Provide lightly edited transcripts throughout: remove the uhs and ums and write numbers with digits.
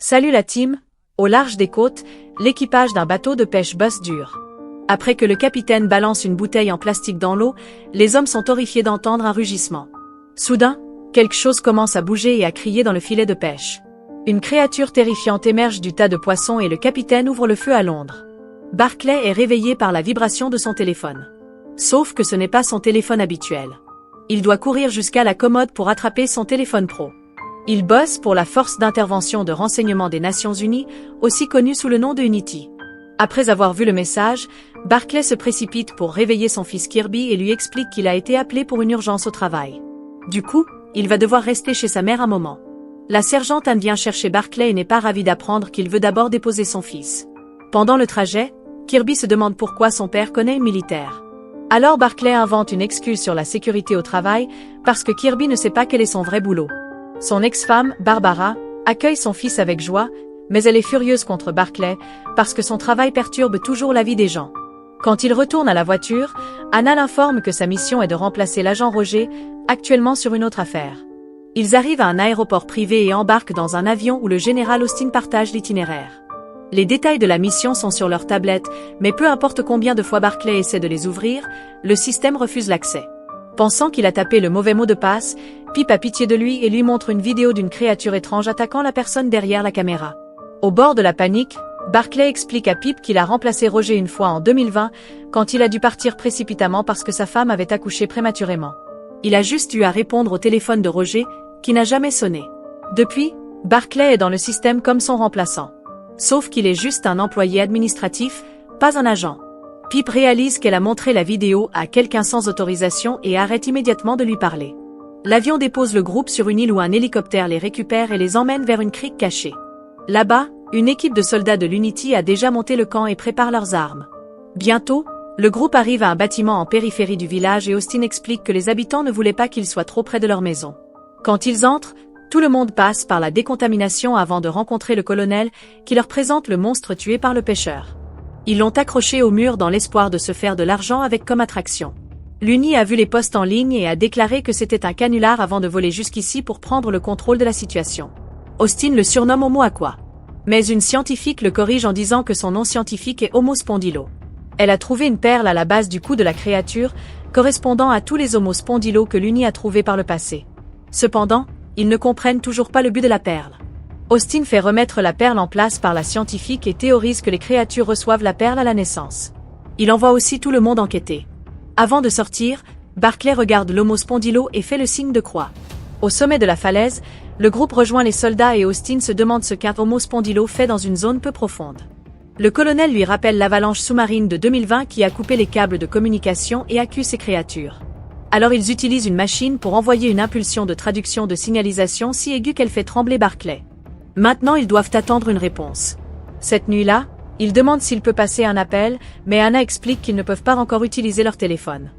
Salut la team, au large des côtes, l'équipage d'un bateau de pêche bosse dur. Après que le capitaine balance une bouteille en plastique dans l'eau, les hommes sont horrifiés d'entendre un rugissement. Soudain, quelque chose commence à bouger et à crier dans le filet de pêche. Une créature terrifiante émerge du tas de poissons et le capitaine ouvre le feu à Londres. Barclay est réveillé par la vibration de son téléphone. Sauf que ce n'est pas son téléphone habituel. Il doit courir jusqu'à la commode pour attraper son téléphone pro. Il bosse pour la force d'intervention de renseignement des Nations Unies, aussi connue sous le nom de Unity. Après avoir vu le message, Barclay se précipite pour réveiller son fils Kirby et lui explique qu'il a été appelé pour une urgence au travail. Du coup, il va devoir rester chez sa mère un moment. La sergente Anne vient chercher Barclay et n'est pas ravie d'apprendre qu'il veut d'abord déposer son fils. Pendant le trajet, Kirby se demande pourquoi son père connaît une militaire. Alors Barclay invente une excuse sur la sécurité au travail, parce que Kirby ne sait pas quel est son vrai boulot. Son ex-femme, Barbara, accueille son fils avec joie, mais elle est furieuse contre Barclay, parce que son travail perturbe toujours la vie des gens. Quand il retourne à la voiture, Anna l'informe que sa mission est de remplacer l'agent Roger, actuellement sur une autre affaire. Ils arrivent à un aéroport privé et embarquent dans un avion où le général Austin partage l'itinéraire. Les détails de la mission sont sur leur tablette, mais peu importe combien de fois Barclay essaie de les ouvrir, le système refuse l'accès. Pensant qu'il a tapé le mauvais mot de passe, Pip a pitié de lui et lui montre une vidéo d'une créature étrange attaquant la personne derrière la caméra. Au bord de la panique, Barclay explique à Pip qu'il a remplacé Roger une fois en 2020, quand il a dû partir précipitamment parce que sa femme avait accouché prématurément. Il a juste eu à répondre au téléphone de Roger, qui n'a jamais sonné. Depuis, Barclay est dans le système comme son remplaçant. Sauf qu'il est juste un employé administratif, pas un agent. Pip réalise qu'elle a montré la vidéo à quelqu'un sans autorisation et arrête immédiatement de lui parler. L'avion dépose le groupe sur une île où un hélicoptère les récupère et les emmène vers une crique cachée. Là-bas, une équipe de soldats de l'Unity a déjà monté le camp et prépare leurs armes. Bientôt, le groupe arrive à un bâtiment en périphérie du village et Austin explique que les habitants ne voulaient pas qu'ils soient trop près de leur maison. Quand ils entrent, tout le monde passe par la décontamination avant de rencontrer le colonel, qui leur présente le monstre tué par le pêcheur. Ils l'ont accroché au mur dans l'espoir de se faire de l'argent avec comme attraction. L'Uni a vu les posts en ligne et a déclaré que c'était un canular avant de voler jusqu'ici pour prendre le contrôle de la situation. Austin le surnomme Homo Aqua. Mais une scientifique le corrige en disant que son nom scientifique est Homo Spondilo. Elle a trouvé une perle à la base du cou de la créature, correspondant à tous les Homo Spondilo que l'Uni a trouvés par le passé. Cependant, ils ne comprennent toujours pas le but de la perle. Austin fait remettre la perle en place par la scientifique et théorise que les créatures reçoivent la perle à la naissance. Il envoie aussi tout le monde enquêter. Avant de sortir, Barclay regarde l'Homo Spondilo et fait le signe de croix. Au sommet de la falaise, le groupe rejoint les soldats et Austin se demande ce qu'un Homo Spondilo fait dans une zone peu profonde. Le colonel lui rappelle l'avalanche sous-marine de 2020 qui a coupé les câbles de communication et accuse ces créatures. Alors ils utilisent une machine pour envoyer une impulsion de traduction de signalisation si aiguë qu'elle fait trembler Barclay. Maintenant ils doivent attendre une réponse. Cette nuit-là, ils demandent s'il peut passer un appel, mais Anna explique qu'ils ne peuvent pas encore utiliser leur téléphone.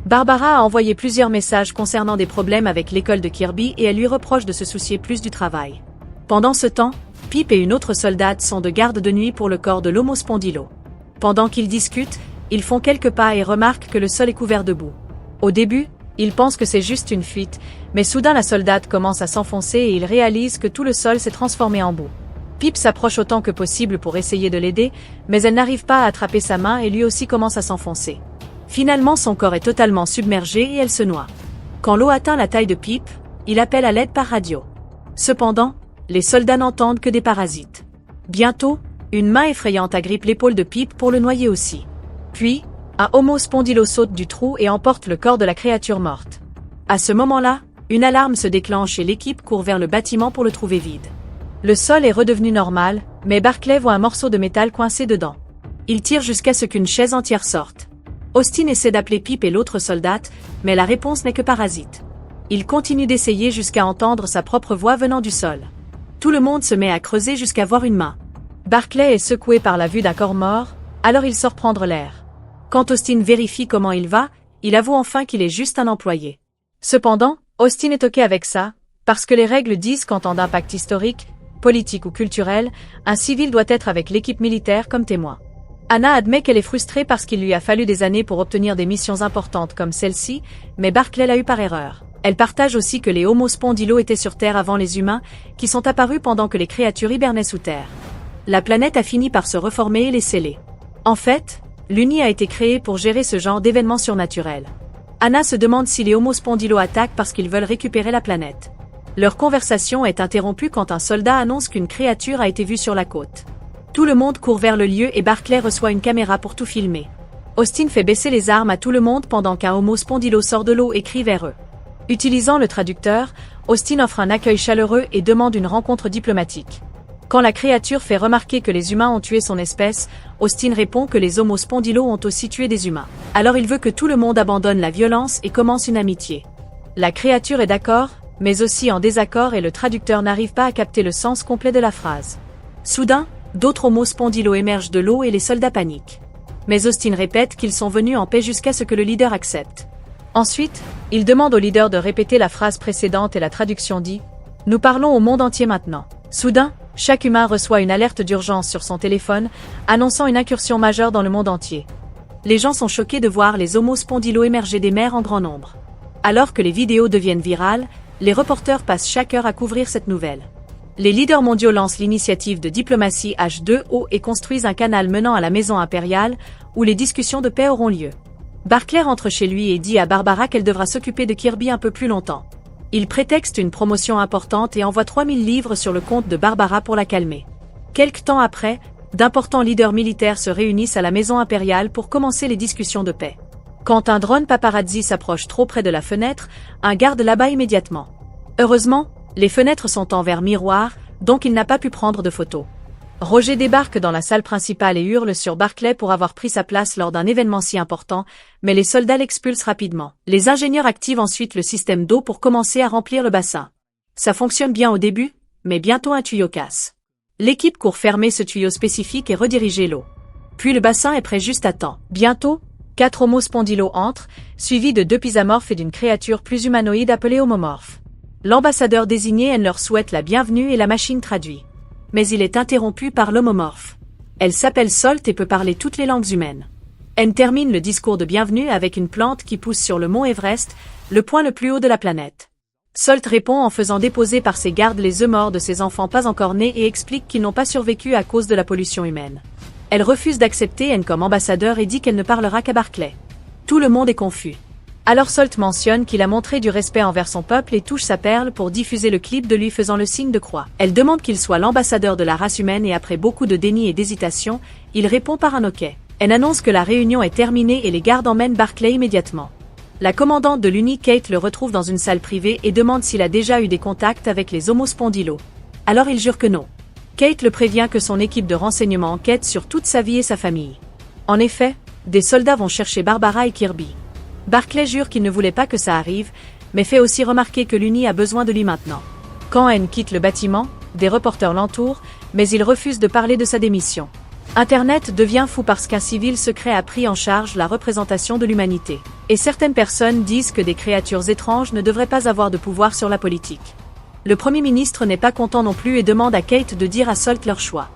Barbara a envoyé plusieurs messages concernant des problèmes avec l'école de Kirby et elle lui reproche de se soucier plus du travail. Pendant ce temps, Pip et une autre soldate sont de garde de nuit pour le corps de l'Homo Spondilo. Pendant qu'ils discutent, ils font quelques pas et remarquent que le sol est couvert de boue. Au début, ils pensent que c'est juste une fuite, mais soudain la soldate commence à s'enfoncer et ils réalisent que tout le sol s'est transformé en boue. Pip s'approche autant que possible pour essayer de l'aider, mais elle n'arrive pas à attraper sa main et lui aussi commence à s'enfoncer. Finalement son corps est totalement submergé et elle se noie. Quand l'eau atteint la taille de Pip, il appelle à l'aide par radio. Cependant, les soldats n'entendent que des parasites. Bientôt, une main effrayante agrippe l'épaule de Pip pour le noyer aussi. Puis, un Homo Spondilo saute du trou et emporte le corps de la créature morte. À ce moment-là, une alarme se déclenche et l'équipe court vers le bâtiment pour le trouver vide. Le sol est redevenu normal, mais Barclay voit un morceau de métal coincé dedans. Il tire jusqu'à ce qu'une chaise entière sorte. Austin essaie d'appeler Pip et l'autre soldate, mais la réponse n'est que parasite. Il continue d'essayer jusqu'à entendre sa propre voix venant du sol. Tout le monde se met à creuser jusqu'à voir une main. Barclay est secoué par la vue d'un corps mort, alors il sort prendre l'air. Quand Austin vérifie comment il va, il avoue enfin qu'il est juste un employé. Cependant, Austin est OK avec ça, parce que les règles disent qu'en temps d'impact historique, politique ou culturel, un civil doit être avec l'équipe militaire comme témoin. Anna admet qu'elle est frustrée parce qu'il lui a fallu des années pour obtenir des missions importantes comme celle-ci, mais Barclay l'a eu par erreur. Elle partage aussi que les Homo spondylus étaient sur Terre avant les humains, qui sont apparus pendant que les créatures hibernaient sous terre. La planète a fini par se reformer et les sceller. En fait, l'Uni a été créée pour gérer ce genre d'événements surnaturels. Anna se demande si les Homo spondylus attaquent parce qu'ils veulent récupérer la planète. Leur conversation est interrompue quand un soldat annonce qu'une créature a été vue sur la côte. Tout le monde court vers le lieu et Barclay reçoit une caméra pour tout filmer. Austin fait baisser les armes à tout le monde pendant qu'un Homo spondylus sort de l'eau et crie vers eux. Utilisant le traducteur, Austin offre un accueil chaleureux et demande une rencontre diplomatique. Quand la créature fait remarquer que les humains ont tué son espèce, Austin répond que les Homo spondylus ont aussi tué des humains. Alors il veut que tout le monde abandonne la violence et commence une amitié. La créature est d'accord, mais aussi en désaccord et le traducteur n'arrive pas à capter le sens complet de la phrase. Soudain, d'autres Homo spondylus émergent de l'eau et les soldats paniquent. Mais Austin répète qu'ils sont venus en paix jusqu'à ce que le leader accepte. Ensuite, il demande au leader de répéter la phrase précédente et la traduction dit « Nous parlons au monde entier maintenant ». Soudain, chaque humain reçoit une alerte d'urgence sur son téléphone, annonçant une incursion majeure dans le monde entier. Les gens sont choqués de voir les Homo spondylus émerger des mers en grand nombre. Alors que les vidéos deviennent virales, les reporters passent chaque heure à couvrir cette nouvelle. Les leaders mondiaux lancent l'initiative de diplomatie H2O et construisent un canal menant à la maison impériale, où les discussions de paix auront lieu. Barclay rentre chez lui et dit à Barbara qu'elle devra s'occuper de Kirby un peu plus longtemps. Il prétexte une promotion importante et envoie 3000 livres sur le compte de Barbara pour la calmer. Quelque temps après, d'importants leaders militaires se réunissent à la maison impériale pour commencer les discussions de paix. Quand un drone paparazzi s'approche trop près de la fenêtre, un garde l'abat immédiatement. Heureusement, les fenêtres sont en verre miroir, donc il n'a pas pu prendre de photos. Roger débarque dans la salle principale et hurle sur Barclay pour avoir pris sa place lors d'un événement si important, mais les soldats l'expulsent rapidement. Les ingénieurs activent ensuite le système d'eau pour commencer à remplir le bassin. Ça fonctionne bien au début, mais bientôt un tuyau casse. L'équipe court fermer ce tuyau spécifique et rediriger l'eau. Puis le bassin est prêt juste à temps. Bientôt, 4 Homo spondylus entrent, suivis de 2 pisomorphes et d'une créature plus humanoïde appelée homomorphe. L'ambassadeur désigné leur souhaite la bienvenue et la machine traduit. Mais il est interrompu par l'homomorphe. Elle s'appelle Salt et peut parler toutes les langues humaines. Elle termine le discours de bienvenue avec une plante qui pousse sur le mont Everest, le point le plus haut de la planète. Salt répond en faisant déposer par ses gardes les œufs morts de ses enfants pas encore nés et explique qu'ils n'ont pas survécu à cause de la pollution humaine. Elle refuse d'accepter N comme ambassadeur et dit qu'elle ne parlera qu'à Barclay. Tout le monde est confus. Alors Salt mentionne qu'il a montré du respect envers son peuple et touche sa perle pour diffuser le clip de lui faisant le signe de croix. Elle demande qu'il soit l'ambassadeur de la race humaine et après beaucoup de déni et d'hésitation, il répond par un OK. Elle annonce que la réunion est terminée et les gardes emmènent Barclay immédiatement. La commandante de l'Uni, Kate, le retrouve dans une salle privée et demande s'il a déjà eu des contacts avec les Homo spondylus. Alors il jure que non. Kate le prévient que son équipe de renseignement enquête sur toute sa vie et sa famille. En effet, des soldats vont chercher Barbara et Kirby. Barclay jure qu'il ne voulait pas que ça arrive, mais fait aussi remarquer que l'Uni a besoin de lui maintenant. Quand N quitte le bâtiment, des reporters l'entourent, mais il refuse de parler de sa démission. Internet devient fou parce qu'un civil secret a pris en charge la représentation de l'humanité. Et certaines personnes disent que des créatures étranges ne devraient pas avoir de pouvoir sur la politique. Le Premier ministre n'est pas content non plus et demande à Kate de dire à Salt leur choix.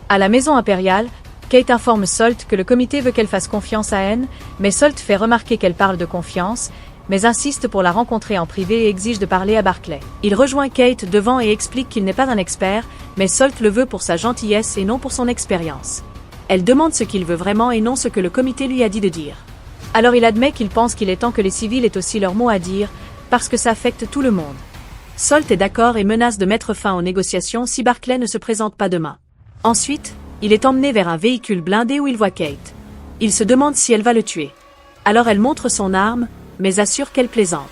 À la maison impériale, Kate informe Salt que le comité veut qu'elle fasse confiance à N, mais Salt fait remarquer qu'elle parle de confiance, mais insiste pour la rencontrer en privé et exige de parler à Barclay. Il rejoint Kate devant et explique qu'il n'est pas un expert, mais Salt le veut pour sa gentillesse et non pour son expérience. Elle demande ce qu'il veut vraiment et non ce que le comité lui a dit de dire. Alors il admet qu'il pense qu'il est temps que les civils aient aussi leur mot à dire, parce que ça affecte tout le monde. Salt est d'accord et menace de mettre fin aux négociations si Barclay ne se présente pas demain. Ensuite, il est emmené vers un véhicule blindé où il voit Kate. Il se demande si elle va le tuer. Alors elle montre son arme, mais assure qu'elle plaisante.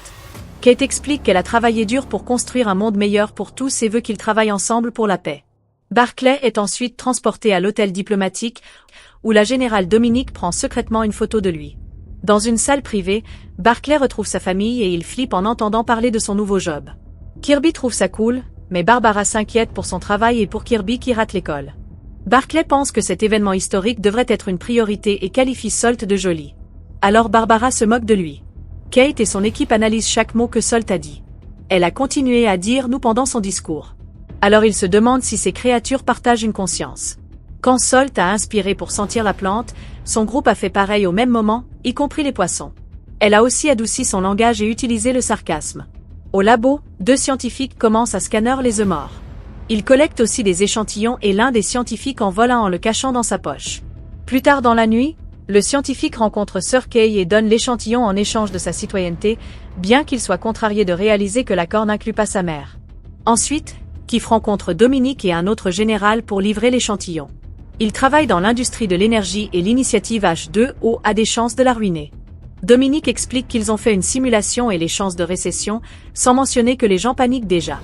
Kate explique qu'elle a travaillé dur pour construire un monde meilleur pour tous et veut qu'ils travaillent ensemble pour la paix. Barclay est ensuite transporté à l'hôtel diplomatique, où la générale Dominique prend secrètement une photo de lui. Dans une salle privée, Barclay retrouve sa famille et il flippe en entendant parler de son nouveau job. Kirby trouve ça cool, mais Barbara s'inquiète pour son travail et pour Kirby qui rate l'école. Barclay pense que cet événement historique devrait être une priorité et qualifie Salt de joli. Alors Barbara se moque de lui. Kate et son équipe analysent chaque mot que Salt a dit. Elle a continué à dire nous pendant son discours. Alors il se demande si ces créatures partagent une conscience. Quand Salt a inspiré pour sentir la plante, son groupe a fait pareil au même moment, y compris les poissons. Elle a aussi adouci son langage et utilisé le sarcasme. Au labo, 2 scientifiques commencent à scanner les œufs morts. Ils collectent aussi des échantillons et l'un des scientifiques en vole un en le cachant dans sa poche. Plus tard dans la nuit, le scientifique rencontre Sir Kay et donne l'échantillon en échange de sa citoyenneté, bien qu'il soit contrarié de réaliser que l'accord n'inclut pas sa mère. Ensuite, Kif rencontre Dominique et un autre général pour livrer l'échantillon. Ils travaillent dans l'industrie de l'énergie et l'initiative H2O a des chances de la ruiner. Dominique explique qu'ils ont fait une simulation et les chances de récession, sans mentionner que les gens paniquent déjà.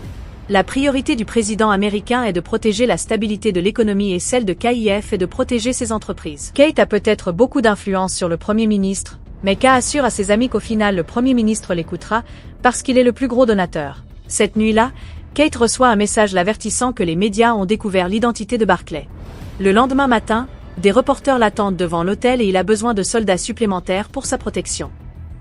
La priorité du président américain est de protéger la stabilité de l'économie et celle de KIF est de protéger ses entreprises. Kate a peut-être beaucoup d'influence sur le Premier ministre, mais K assure à ses amis qu'au final le Premier ministre l'écoutera, parce qu'il est le plus gros donateur. Cette nuit-là, Kate reçoit un message l'avertissant que les médias ont découvert l'identité de Barclay. Le lendemain matin, des reporters l'attendent devant l'hôtel et il a besoin de soldats supplémentaires pour sa protection.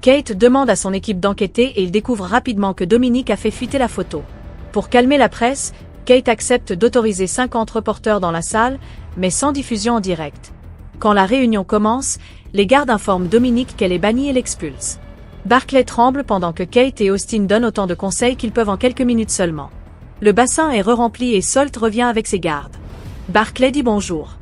Kate demande à son équipe d'enquêter et il découvre rapidement que Dominique a fait fuiter la photo. Pour calmer la presse, Kate accepte d'autoriser 50 reporters dans la salle, mais sans diffusion en direct. Quand la réunion commence, les gardes informent Dominique qu'elle est bannie et l'expulsent. Barclay tremble pendant que Kate et Austin donnent autant de conseils qu'ils peuvent en quelques minutes seulement. Le bassin est re-rempli et Salt revient avec ses gardes. Barclay dit bonjour.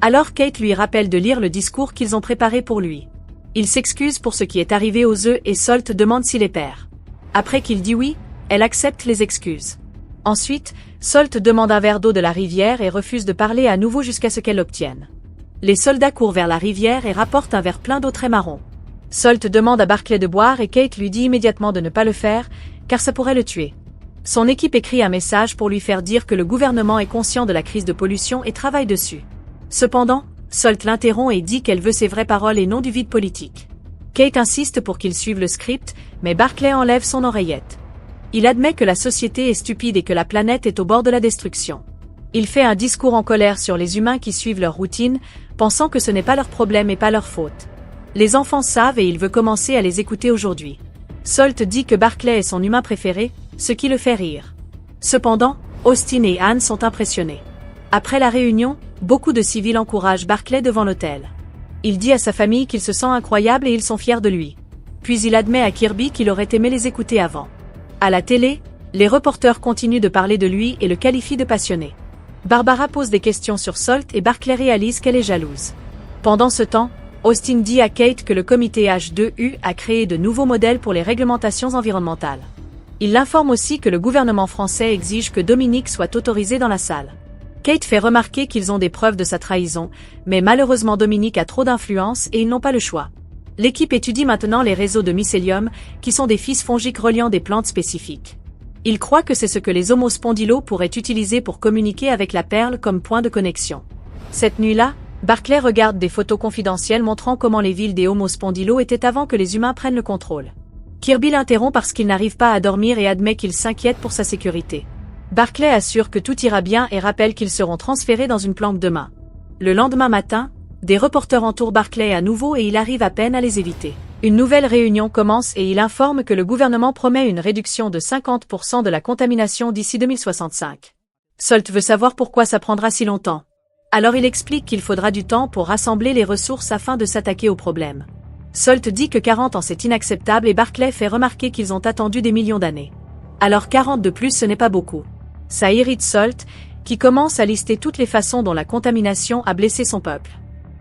Alors Kate lui rappelle de lire le discours qu'ils ont préparé pour lui. Il s'excuse pour ce qui est arrivé aux œufs et Salt demande s'il est père. Après qu'il dit oui, elle accepte les excuses. Ensuite, Salt demande un verre d'eau de la rivière et refuse de parler à nouveau jusqu'à ce qu'elle l'obtienne. Les soldats courent vers la rivière et rapportent un verre plein d'eau très marron. Salt demande à Barclay de boire et Kate lui dit immédiatement de ne pas le faire, car ça pourrait le tuer. Son équipe écrit un message pour lui faire dire que le gouvernement est conscient de la crise de pollution et travaille dessus. Cependant, Salt l'interrompt et dit qu'elle veut ses vraies paroles et non du vide politique. Kate insiste pour qu'il suive le script, mais Barclay enlève son oreillette. Il admet que la société est stupide et que la planète est au bord de la destruction. Il fait un discours en colère sur les humains qui suivent leur routine, pensant que ce n'est pas leur problème et pas leur faute. Les enfants savent et il veut commencer à les écouter aujourd'hui. Salt dit que Barclay est son humain préféré, ce qui le fait rire. Cependant, Austin et Anne sont impressionnés. Après la réunion, beaucoup de civils encouragent Barclay devant l'hôtel. Il dit à sa famille qu'il se sent incroyable et ils sont fiers de lui. Puis il admet à Kirby qu'il aurait aimé les écouter avant. À la télé, les reporters continuent de parler de lui et le qualifient de passionné. Barbara pose des questions sur Salt et Barclay réalise qu'elle est jalouse. Pendant ce temps, Austin dit à Kate que le comité H2U a créé de nouveaux modèles pour les réglementations environnementales. Il l'informe aussi que le gouvernement français exige que Dominique soit autorisé dans la salle. Kate fait remarquer qu'ils ont des preuves de sa trahison, mais malheureusement Dominique a trop d'influence et ils n'ont pas le choix. L'équipe étudie maintenant les réseaux de mycélium, qui sont des fils fongiques reliant des plantes spécifiques. Ils croient que c'est ce que les Homo spondylos pourraient utiliser pour communiquer avec la perle comme point de connexion. Cette nuit-là, Barclay regarde des photos confidentielles montrant comment les villes des Homo spondylos étaient avant que les humains prennent le contrôle. Kirby l'interrompt parce qu'il n'arrive pas à dormir et admet qu'il s'inquiète pour sa sécurité. Barclay assure que tout ira bien et rappelle qu'ils seront transférés dans une planque demain. Le lendemain matin, des reporters entourent Barclay à nouveau et il arrive à peine à les éviter. Une nouvelle réunion commence et il informe que le gouvernement promet une réduction de 50% de la contamination d'ici 2065. Salt veut savoir pourquoi ça prendra si longtemps. Alors il explique qu'il faudra du temps pour rassembler les ressources afin de s'attaquer au problème. Salt dit que 40 ans c'est inacceptable et Barclay fait remarquer qu'ils ont attendu des millions d'années. Alors 40 de plus ce n'est pas beaucoup. Ça irrite Salt, qui commence à lister toutes les façons dont la contamination a blessé son peuple.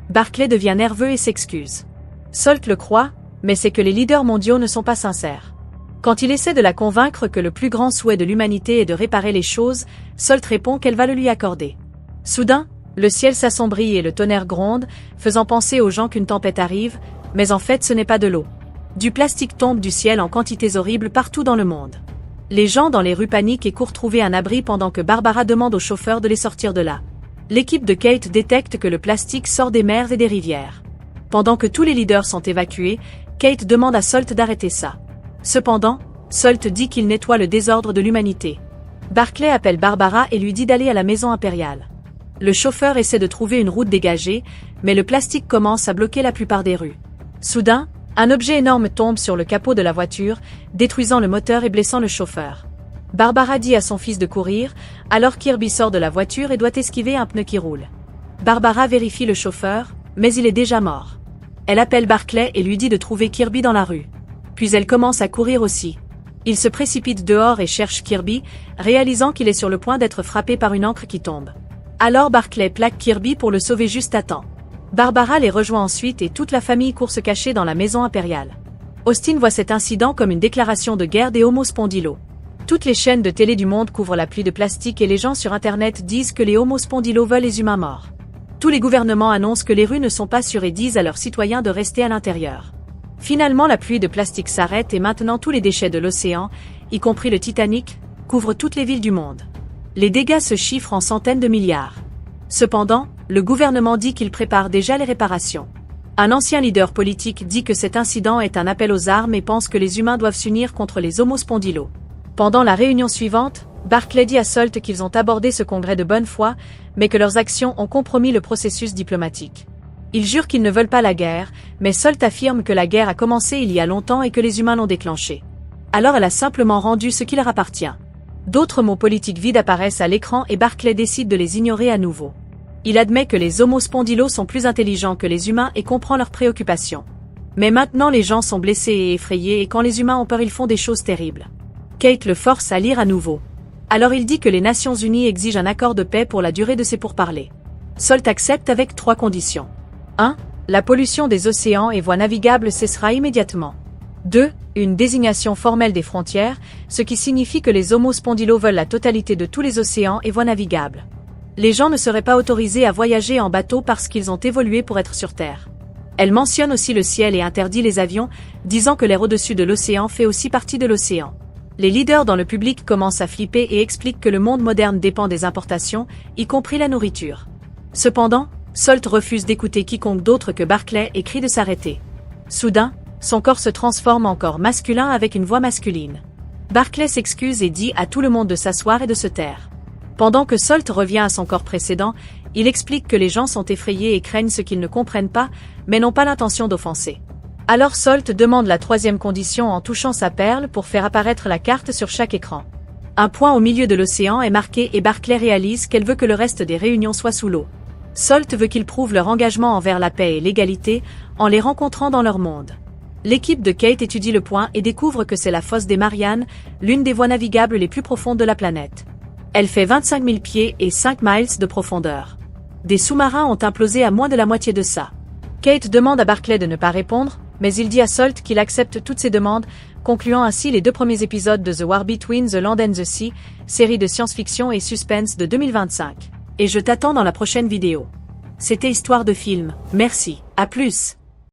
Barclay devient nerveux et s'excuse. Salt le croit, mais c'est que les leaders mondiaux ne sont pas sincères. Quand il essaie de la convaincre que le plus grand souhait de l'humanité est de réparer les choses, Salt répond qu'elle va le lui accorder. Soudain, le ciel s'assombrit et le tonnerre gronde, faisant penser aux gens qu'une tempête arrive, mais en fait ce n'est pas de l'eau. Du plastique tombe du ciel en quantités horribles partout dans le monde. Les gens dans les rues paniquent et courent trouver un abri pendant que Barbara demande au chauffeur de les sortir de là. L'équipe de Kate détecte que le plastique sort des mers et des rivières. Pendant que tous les leaders sont évacués, Kate demande à Salt d'arrêter ça. Cependant, Salt dit qu'il nettoie le désordre de l'humanité. Barclay appelle Barbara et lui dit d'aller à la maison impériale. Le chauffeur essaie de trouver une route dégagée, mais le plastique commence à bloquer la plupart des rues. Soudain, un objet énorme tombe sur le capot de la voiture, détruisant le moteur et blessant le chauffeur. Barbara dit à son fils de courir, alors Kirby sort de la voiture et doit esquiver un pneu qui roule. Barbara vérifie le chauffeur, mais il est déjà mort. Elle appelle Barclay et lui dit de trouver Kirby dans la rue. Puis elle commence à courir aussi. Il se précipite dehors et cherche Kirby, réalisant qu'il est sur le point d'être frappé par une ancre qui tombe. Alors Barclay plaque Kirby pour le sauver juste à temps. Barbara les rejoint ensuite et toute la famille court se cacher dans la maison impériale. Austin voit cet incident comme une déclaration de guerre des Homo Spondylus. Toutes les chaînes de télé du monde couvrent la pluie de plastique et les gens sur Internet disent que les Homo Spondylus veulent les humains morts. Tous les gouvernements annoncent que les rues ne sont pas sûres et disent à leurs citoyens de rester à l'intérieur. Finalement, la pluie de plastique s'arrête et maintenant tous les déchets de l'océan, y compris le Titanic, couvrent toutes les villes du monde. Les dégâts se chiffrent en centaines de milliards. Cependant, le gouvernement dit qu'il prépare déjà les réparations. Un ancien leader politique dit que cet incident est un appel aux armes et pense que les humains doivent s'unir contre les Homo Spondylus. Pendant la réunion suivante, Barclay dit à Salt qu'ils ont abordé ce congrès de bonne foi, mais que leurs actions ont compromis le processus diplomatique. Ils jurent qu'ils ne veulent pas la guerre, mais Salt affirme que la guerre a commencé il y a longtemps et que les humains l'ont déclenchée. Alors elle a simplement rendu ce qui leur appartient. D'autres mots politiques vides apparaissent à l'écran et Barclay décide de les ignorer à nouveau. Il admet que les Homo Spondylus sont plus intelligents que les humains et comprend leurs préoccupations. Mais maintenant les gens sont blessés et effrayés et quand les humains ont peur ils font des choses terribles. Kate le force à lire à nouveau. Alors il dit que les Nations Unies exigent un accord de paix pour la durée de ces pourparlers. Salt accepte avec 3 conditions. 1. La pollution des océans et voies navigables cessera immédiatement. 2. Une désignation formelle des frontières, ce qui signifie que les Homo Spondylus veulent la totalité de tous les océans et voies navigables. Les gens ne seraient pas autorisés à voyager en bateau parce qu'ils ont évolué pour être sur Terre. Elle mentionne aussi le ciel et interdit les avions, disant que l'air au-dessus de l'océan fait aussi partie de l'océan. Les leaders dans le public commencent à flipper et expliquent que le monde moderne dépend des importations, y compris la nourriture. Cependant, Salt refuse d'écouter quiconque d'autre que Barclay et crie de s'arrêter. Soudain, son corps se transforme en corps masculin avec une voix masculine. Barclay s'excuse et dit à tout le monde de s'asseoir et de se taire. Pendant que Salt revient à son corps précédent, il explique que les gens sont effrayés et craignent ce qu'ils ne comprennent pas, mais n'ont pas l'intention d'offenser. Alors Salt demande la 3e condition en touchant sa perle pour faire apparaître la carte sur chaque écran. Un point au milieu de l'océan est marqué et Barclay réalise qu'elle veut que le reste des réunions soit sous l'eau. Salt veut qu'ils prouvent leur engagement envers la paix et l'égalité, en les rencontrant dans leur monde. L'équipe de Kate étudie le point et découvre que c'est la fosse des Mariannes, l'une des voies navigables les plus profondes de la planète. Elle fait 25 000 pieds et 5 miles de profondeur. Des sous-marins ont implosé à moins de la moitié de ça. Kate demande à Barclay de ne pas répondre, mais il dit à Salt qu'il accepte toutes ses demandes, concluant ainsi les 2 premiers épisodes de The War Between the Land and the Sea, série de science-fiction et suspense de 2025. Et je t'attends dans la prochaine vidéo. C'était Histoire de film, merci, à plus.